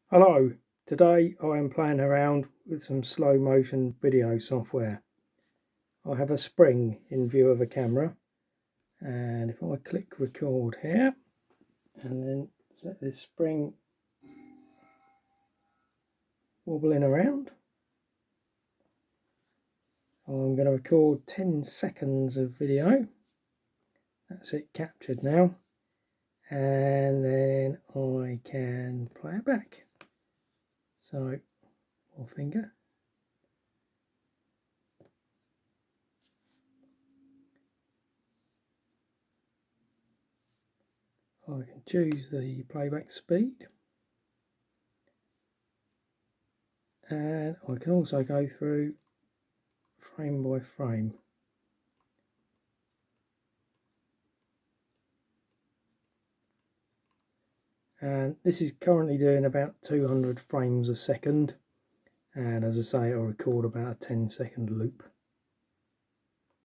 Hello, today I am playing around with some slow motion video software. I have a spring in view of a camera, and if I click record here and then set this spring wobbling around, I'm going to record 10 seconds of video. That's it captured now, and then I can play it back. So, more finger. I can choose the playback speed, and I can also go through frame by frame. And this is currently doing about 200 frames a second, and as I say, I'll record about a 10-second loop.